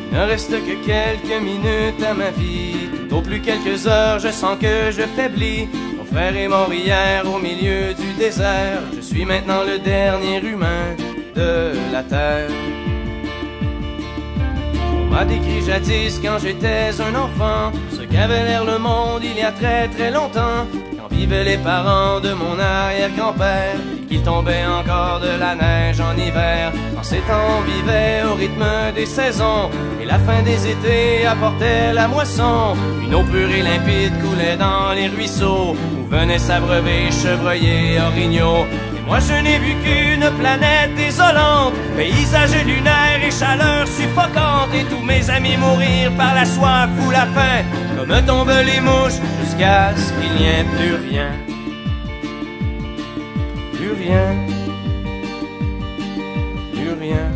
Il ne reste que quelques minutes à ma vie. Tout au plus quelques heures, je sens que je faiblis. Mon frère est mort hier au milieu du désert. Je suis maintenant le dernier humain de la terre. On m'a décrit jadis quand j'étais un enfant ce qu'avait l'air le monde il y a très très longtemps, quand vivaient les parents de mon arrière-grand-père et qu'il tombait encore de la neige en hiver. En ces temps on vivait au rythme des saisons et la fin des étés apportait la moisson. Une eau pure et limpide coulait dans les ruisseaux où venaient s'abreuver chevreuils, orignaux. Moi je n'ai vu qu'une planète désolante, paysage lunaire et chaleur suffocante, et tous mes amis mourir par la soif ou la faim, comme tombent les mouches, jusqu'à ce qu'il n'y ait plus rien. Plus rien. Plus rien.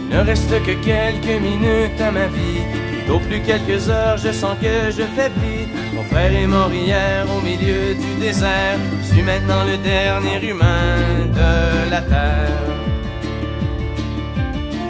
Il ne reste que quelques minutes à ma vie. Au plus quelques heures, je sens que je faiblis. Mon frère est mort hier au milieu du désert. Je suis maintenant le dernier humain de la terre.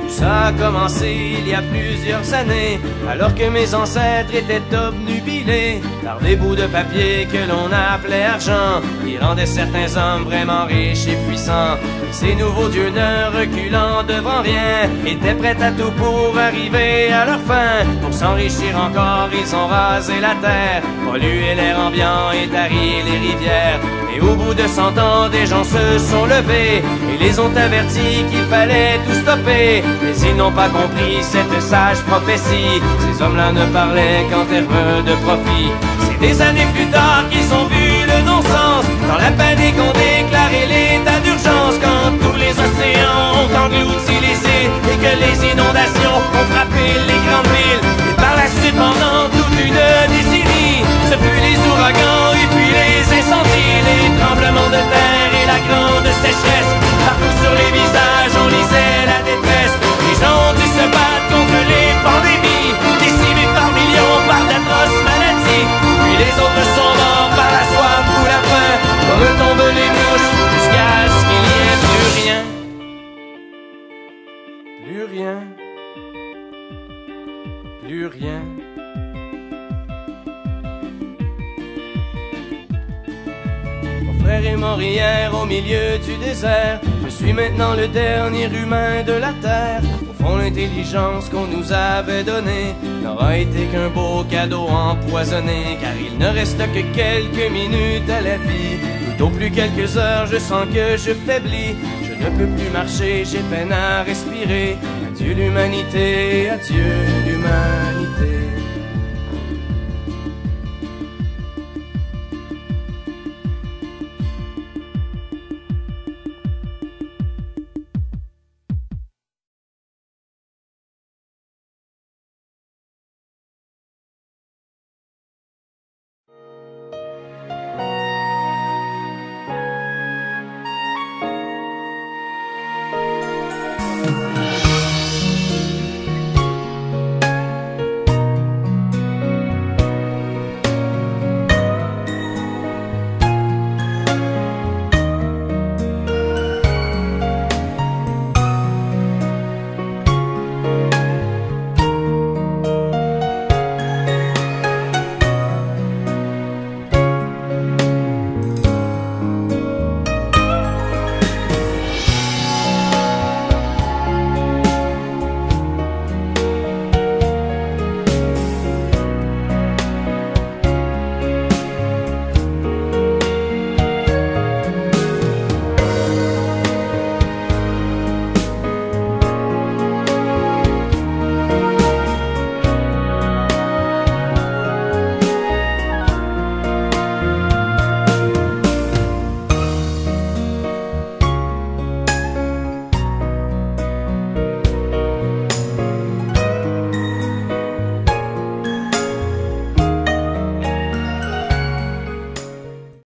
Ça a commencé il y a plusieurs années, alors que mes ancêtres étaient obnubilés par des bouts de papier que l'on appelait argent, qui rendaient certains hommes vraiment riches et puissants. Ces nouveaux dieux ne reculant devant rien, étaient prêts à tout pour arriver à leur fin. Pour s'enrichir encore, ils ont rasé la terre, pollué l'air ambiant et tari les rivières. Et au bout de 100 ans, des gens se sont levés et les ont avertis qu'il fallait tout stopper. Mais ils n'ont pas compris cette sage prophétie. Ces hommes-là ne parlaient qu'en termes de profit. C'est des années plus tard qu'ils ont vu le non-sens. Dans la panique on déclaré l'état d'urgence, quand tous les océans ont englouti les îles et que les inondations ont frappé les grandes villes. Et par la suite, pendant toute une décennie, ce fut les ouragans et puis les incendies, les tremblements de terre et la grande sécheresse. Partout sur les visages on lisait la détresse. Les gens ont dû se battre contre les pandémies, décimés par millions par d'atroces maladies. Puis les autres sont morts par la soif ou la faim, comme tombent les mouches, jusqu'à ce qu'il n'y ait plus rien. Plus rien. Plus rien. Mon frère est mort hier au milieu du désert. Je suis maintenant le dernier humain de la terre. Au fond, l'intelligence qu'on nous avait donnée n'aura été qu'un beau cadeau empoisonné, car il ne reste que quelques minutes à la vie. Tout au plus quelques heures, je sens que je faiblis. Je ne peux plus marcher, j'ai peine à respirer. Adieu l'humanité, adieu l'humanité.